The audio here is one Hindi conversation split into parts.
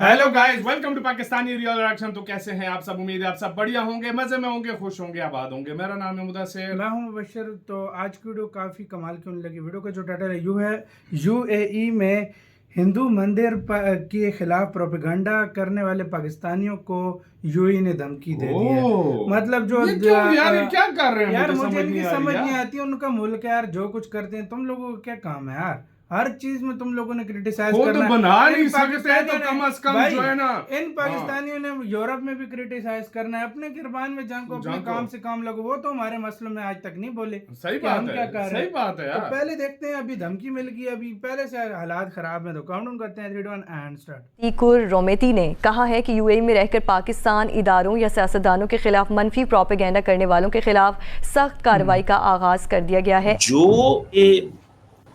Hello guys, welcome to Pakistani real reaction. तो कैसे हैं आप सब? उम्मीद है आप सब बढ़िया होंगे, मजे में होंगे, खुश होंगे, आबाद होंगे। मेरा नाम है मुदस्सिर, मैं हूं मुबशर। तो आज की वीडियो काफ़ी कमाल की होने लगी। वीडियो का जो टाइटल है यू है यूएई में हिंदू मंदिर के खिलाफ प्रोपेगेंडा करने वाले पाकिस्तानियों को यूएई ने धमकी दे दी है। मतलब जो ये क्यों यार, ये क्या कर रहे हैं? यार मुझे मुझे समझ इनकी नहीं आ समझ रही नहीं यार। आती। उनका मुल्क है यार, जो कुछ करते हैं। तुम लोगों को क्या काम है यार? हर चीज में तुम लोगों ने क्रिटिसाइज खुद करना है। बना इन नहीं सकते तो पाकिस्तानियों ने कम से कम भाई जो है ना। इन पाकिस्तानियों ने यूरोप में भी क्रिटिसाइज करना है। अपने गिरबान में जंग को अपने काम से काम लगो। वो तो हमारे मसलों में आज तक नहीं बोले सही कि बात हम है, क्या कर रहे सही हैं। बात है तो यार। पहले देखते हैं, अभी धमकी मिल गई, अभी पहले से हालात खराब है। तो काउंटडाउन करते हैं, 3 2 1 एंड स्टार्ट। तीकुर रोमेती ने कहा है कि यूएई में रहकर पाकिस्तान इदारों या सियासतदानों के खिलाफ मनफी प्रोपेगेंडा करने वालों के खिलाफ सख्त कार्रवाई का आगाज कर दिया गया है। जो ये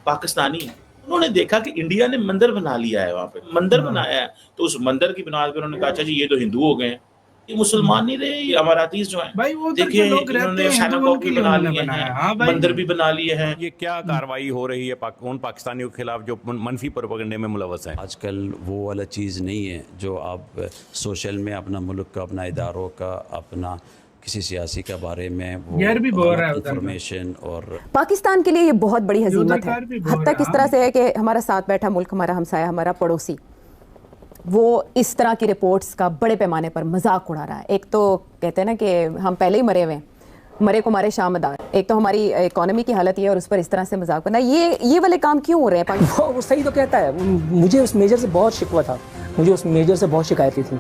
पाकिस्तानी उन्होंने देखा कि इंडिया ने मंदिर बना लिया है, वहां पे मंदिर बनाया है, तो उस मंदिर की बुनियाद पर उन्होंने कहा अच्छा जी ये तो हिंदू हो गए हैं, ये मुसलमान नहीं रहे, ये अमारातीज जो हैं। भाई वो उधर देखिए के लोग रहते इन्होंने हैं, हिंदू सिनागोग उनके भी लिए बना उन्होंने लिए बनाया। हैं, हाँ भाई, मंदिर भी बना लिए हैं। ये क्या कार्रवाई हो रही है उन पाकिस्तानियों के खिलाफ जो मनफी प्रोपेगेंडे में मुलव्वस हैं? आजकल वो वाला चीज़ नहीं है जो आप सोशल में अपना मुल्क का, अपना इदारों का, अपना किसी सियासी के बारे में वो यार भी बोल रहा है उधर का। इंफॉर्मेशन। और पाकिस्तान के लिए ये बहुत बड़ी हजीमत है। उधर भी बोल हद तक रहा इस तरह से है कि हमारा साथ बैठा मुल्क, हमारा हमसाया, हमारा पड़ोसी, वो इस तरह की रिपोर्ट्स का बड़े पैमाने पर मजाक उड़ा रहा है। एक तो कहते हैं ना कि हम पहले ही मरे हुए हैं, मरे को मारे शामदार। एक तो हमारी इकोनॉमी की हालत ये है और उस पर इस तरह से मजाक करना, ये वाले काम क्यों हो रहे हैं? वो सही तो कहता है। मुझे उस मेजर से बहुत शिकवा था, मुझे उस मेजर से बहुत शिकायतें थी।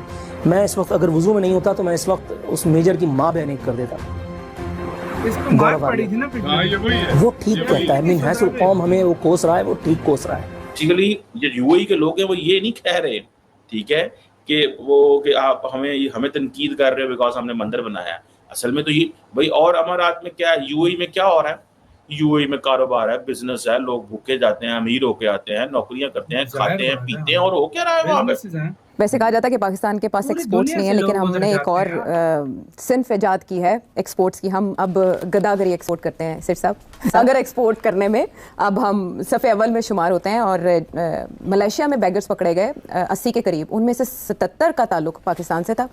मैं इस वक्त अगर वजू में नहीं होता तो मैं इस वक्त उस मेजर की माँ बहन कर देता। इसको मार पड़ी थी ना हाँ, ये वही है। वो ठीक कहता है। मीन हैसुल कौम हमें वो कोस रहा है, वो ठीक कोस रहा है। बेसिकली जो यूएई के लोग हैं वो ये नहीं कह रहे, ठीक है, कि आप हमें तनकीद कर रहे हो बिकॉज हमने मंदिर बनाया है। असल में तो ये भाई, और अमारात में क्या है, यूएई में क्या हो रहा है? यूएई में कारोबार है, बिजनेस है, लोग भूखे जाते हैं, अमीर होके आते हैं, नौकरियां करते हैं, खाते हैं, पीते हैं, और हो क्या रहा है वहां पे? वैसे कहा जाता है कि पाकिस्तान के पास पूरी एक्सपोर्ट्स दुनिया नहीं है, से लेकिन लोग उधर हमने एक जाते और हैं सिंफ ईजाद की है एक्सपोर्ट्स की। हम अब गदागरी एक्सपोर्ट करते हैं सिर साहब। अगर एक्सपोर्ट करने में अब हम सफ़े अव्वल में शुमार होते हैं। और मलेशिया में बैगर्स पकड़े गए 80 के करीब, उनमें से 77 का ताल्लुक पाकिस्तान से था।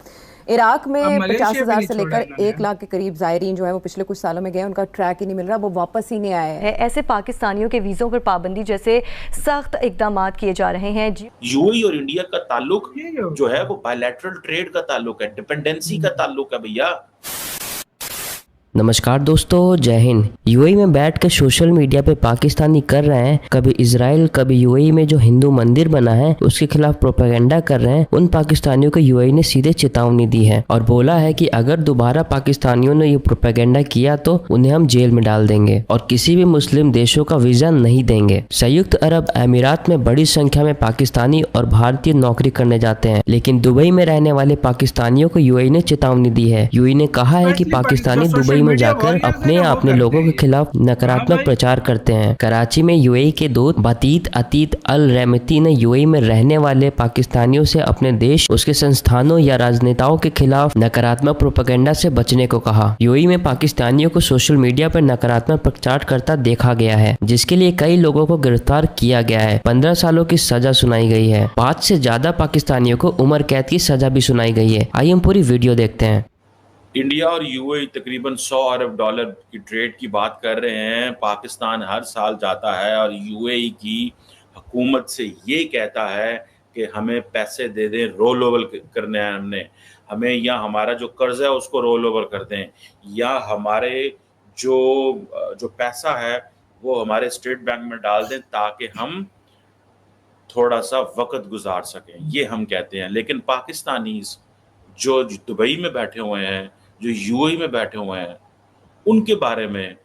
इराक में 50,000 से लेकर 1 लाख के करीब ज़ायरीन जो है वो पिछले कुछ सालों में गए, उनका ट्रैक ही नहीं मिल रहा, वो वापस ही नहीं आए हैं। ऐसे पाकिस्तानियों के वीज़ों पर पाबंदी जैसे सख्त इकदाम किए जा रहे हैं। यूएई और इंडिया का ताल्लुक जो है वो बायलैटरल ट्रेड का ताल्लुक है, डिपेंडेंसी का ताल्लुक है भैया। नमस्कार दोस्तों, जय हिंद। यूएई में बैठकर सोशल मीडिया पे पाकिस्तानी कर रहे हैं, कभी इजराइल कभी यूएई में जो हिंदू मंदिर बना है उसके खिलाफ प्रोपेगेंडा कर रहे हैं। उन पाकिस्तानियों को यूएई ने सीधे चेतावनी दी है और बोला है कि अगर दोबारा पाकिस्तानियों ने ये प्रोपेगेंडा किया तो उन्हें हम जेल में डाल देंगे और किसी भी मुस्लिम देशों का वीजा नहीं देंगे। संयुक्त अरब अमीरात में बड़ी संख्या में पाकिस्तानी और भारतीय नौकरी करने जाते हैं, लेकिन दुबई में रहने वाले पाकिस्तानियों को यूएई ने चेतावनी दी है। यूएई ने कहा है कि पाकिस्तानी दुबई में जाकर अपने लोगों के खिलाफ नकारात्मक प्रचार करते हैं। कराची में यूएई के दूत बातीत अतीत अल रहमती ने यूएई में रहने वाले पाकिस्तानियों से अपने देश, उसके संस्थानों या राजनेताओं के खिलाफ नकारात्मक प्रोपेगेंडा से बचने को कहा। यूएई में पाकिस्तानियों को सोशल मीडिया पर नकारात्मक प्रचार करता देखा गया है, जिसके लिए कई लोगों को गिरफ्तार किया गया है। 15 सालों की सजा सुनाई गई है। 5 से ज्यादा पाकिस्तानियों को उम्र कैद की सजा भी सुनाई गई है। आइए हम पूरी वीडियो देखते हैं। इंडिया और यूएई तकरीबन 100 अरब डॉलर की ट्रेड की बात कर रहे हैं। पाकिस्तान हर साल जाता है और यूएई की हुकूमत से ये कहता है कि हमें पैसे दे दें, रोल ओवर करने हैं हमें या हमारा जो कर्ज है उसको रोल ओवर कर दें, या हमारे जो पैसा है वो हमारे स्टेट बैंक में डाल दें ताकि हम थोड़ा सा वक्त गुजार सकें, ये हम कहते हैं। लेकिन पाकिस्तानीज जो दुबई में बैठे हुए हैं, जो यूएई में बैठे हुए हैं, उनके बारे में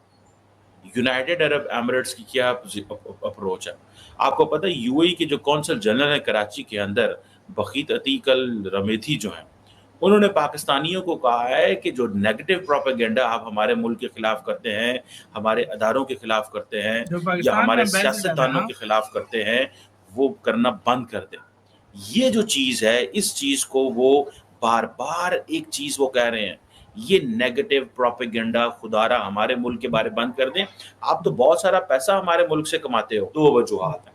यूनाइटेड अरब एमिरेट्स की क्या अप्रोच है? आपको पता है यूएई के जो कौंसल जनरल है कराची के अंदर, बखीत अतीक अल रमेथी जो हैं, उन्होंने पाकिस्तानियों को कहा है कि जो नेगेटिव प्रोपेगेंडा आप हमारे मुल्क के खिलाफ करते हैं, हमारे अदारों के खिलाफ करते हैं या हमारे सियासतदानों के खिलाफ करते हैं, वो करना बंद कर दें। ये जो चीज़ है, इस चीज़ को वो बार बार एक चीज़ वो कह रहे हैं, ये नेगेटिव प्रोपेगेंडा खुदारा हमारे मुल्क के बारे बंद कर दें। आप तो बहुत सारा पैसा हमारे मुल्क से कमाते हो। 2 वजूहात हैं।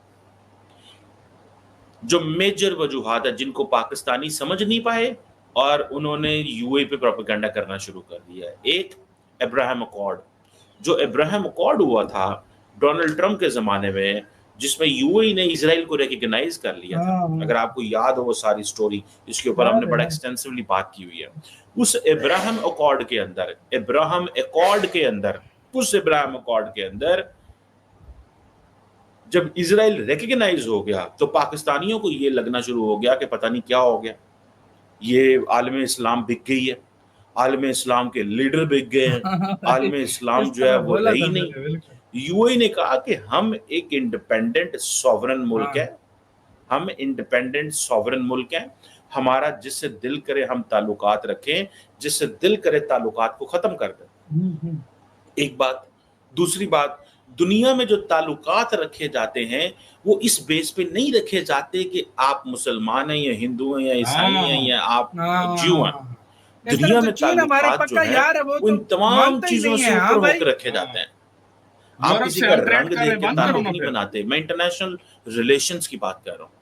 जो मेजर वजूहात है जिनको पाकिस्तानी समझ नहीं पाए और उन्होंने यूएई पे प्रोपेगेंडा करना शुरू कर दिया है। एक, अब्राहम अकॉर्ड, जो अब्राहम अकॉर्ड हुआ था डोनाल्ड ट्रंप के ज़माने में, जिसमें यूएई ने इजराइल को रिकॉग्नाइज कर लिया था। अगर आपको याद हो वो सारी स्टोरी, इसके ऊपर हमने बड़ा एक्सटेंसिवली बात की हुई है। उस अब्राहम अकॉर्ड के अंदर जब इजराइल रिकॉग्नाइज हो गया तो पाकिस्तानियों को ये लगना शुरू हो गया कि पता नहीं क्या हो गया, ये आलम इस्लाम बिक गई है, आलम इस्लाम के लीडर बिक गए हैं, आलम इस्लाम जो है वो रही नहीं। यूएई ने कहा कि हम एक इंडिपेंडेंट सॉवरन मुल्क हैं, हमारा जिससे दिल करे हम ताल्लुकात रखें, जिससे दिल करे ताल्लुकात को खत्म कर दें। एक बात। दूसरी बात, दुनिया में जो ताल्लुकात रखे जाते हैं वो इस बेस पे नहीं रखे जाते कि आप मुसलमान हैं या हिंदू हैं या ईसाई हैं या आप ज्यू हैं। दुनिया में ताल्लुकात जो है वो इन तमाम चीजों से ऊपर होकर रखे जाते हैं। आप किसी का रंग देख के ताल्लुक नहीं बनाते। मैं इंटरनेशनल रिलेशंस की बात कर रहा हूँ।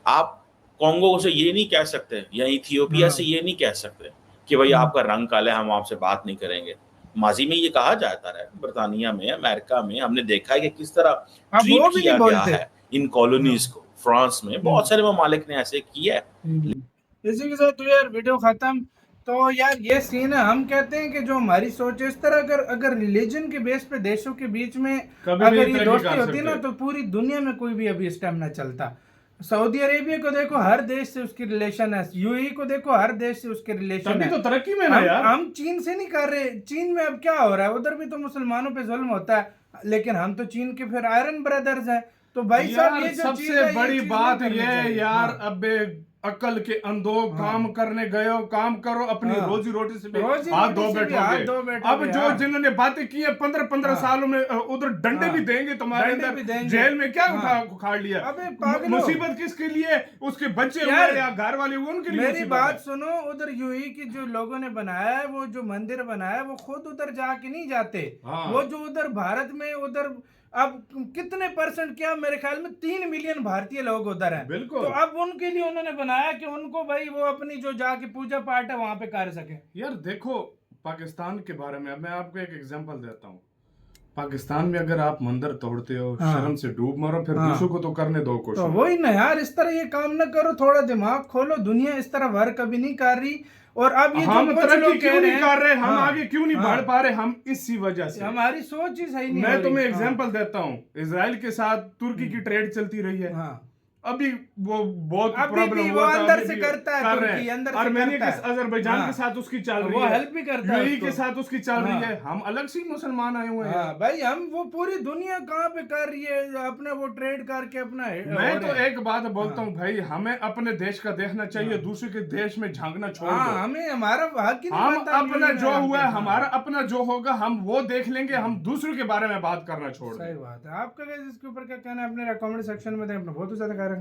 आप कांगो से ये नहीं कह सकते या इथियोपिया से ये नहीं कह सकते कि भाई आपका रंग काला है, हम आपसे बात नहीं करेंगे। माजी में ये कहा जाता है, बर्तानिया में, अमेरिका में हमने देखा है कि किस तरह ट्रीट किया गया है इन कॉलोनीज को। फ्रांस में बहुत सारे ममालिक ने ऐसे किया है। इसी के साथ तो यार वीडियो खत्म। तो यार ये सीन है, हम कहते हैं कि जो हमारी सोच है इस तरह अगर रिलीजन के बेस पे देशों के बीच में अगर ये दोस्ती होती ना तो पूरी दुनिया में कोई भी अभी इस टाइम ना चलता। सऊदी अरेबिया को देखो, हर देश से उसकी रिलेशन है। यूएई को देखो, हर देश से उसके रिलेशन है। तो तरक्की में ना यार, हम चीन से नहीं कर रहे। चीन में अब क्या हो रहा है, उधर भी तो मुसलमानों पे जुल्म होता है, लेकिन हम तो चीन के फिर आयरन ब्रदर्स हैं। तो भाई साहब ये सबसे बड़ी बात ये यार, अब अकल के अंधो काम करने गए हो, काम करो, अपनी रोजी रोटी से हाथ धो बैठोगे। अब जो जिन्होंने बातें की है 15 सालों में उधर डंडे भी देंगे तुम्हारे अंदर, जेल में क्या उखाड़ लिया। मुसीबत किसके लिए, उसके बच्चे हुए या घर वाले हुए, उनके लिए। मेरी बात सुनो, उधर यूएई की जो लोगों ने बनाया है, वो जो मंदिर बनाया है, वो खुद उधर जाके नहीं जाते। वो जो उधर भारत में उधर अब कितने %, क्या मेरे ख्याल में 3 मिलियन भारतीय लोग उधर हैं। बिल्कुल। तो अब उनके लिए उन्होंने बनाया कि उनको भाई वो अपनी जो जाके पूजा पाठ है वहां पे कर सके। यार देखो, पाकिस्तान के बारे में मैं आपको एक एग्जांपल देता हूँ। पाकिस्तान में अगर आप मंदिर तोड़ते हो, शर्म से डूब मरो, फिर दूसरों को तो करने दो कुछ। तो वही ना यार, इस तरह ये काम ना करो, थोड़ा दिमाग खोलो। दुनिया इस तरह वर्क कभी नहीं कर रही। और अब ये हम तरक्की क्यों नहीं कर रहे, हम हाँ, आगे क्यों नहीं बढ़ पा रहे, हम इसी वजह से, हमारी सोच ही सही नहीं। मैं तुम्हें एग्जांपल देता हूँ। इजराइल के साथ तुर्की की ट्रेड चलती रही है। अभी वो बहुत प्रॉब्लम हुआ था, अंदर से करता है तुर्की, अंदर से आर्मेनिया के अजरबैजान के साथ उसकी चल रही है, वो हेल्प भी करता है, यूएई के साथ उसकी चल रही है। हम अलग से मुसलमान आए हुए हैं भाई। हम वो पूरी दुनिया कहाँ पे कर रही है अपने वो ट्रेड करके अपना। मैं तो एक बात बोलता हूँ भाई, हमें अपने देश का देखना चाहिए, दूसरे के देश में झांकना छोड़ दो। हमें हमारा हक ही नहीं। हम अपना जो हुआ है, हमारा अपना जो होगा हम वो देख लेंगे, हम दूसरों के बारे में बात करना छोड़ दें। सही बात है। आपका इसके ऊपर क्या कहना है, अपने कमेंट सेक्शन में दें। अपना बहुत ज्यादा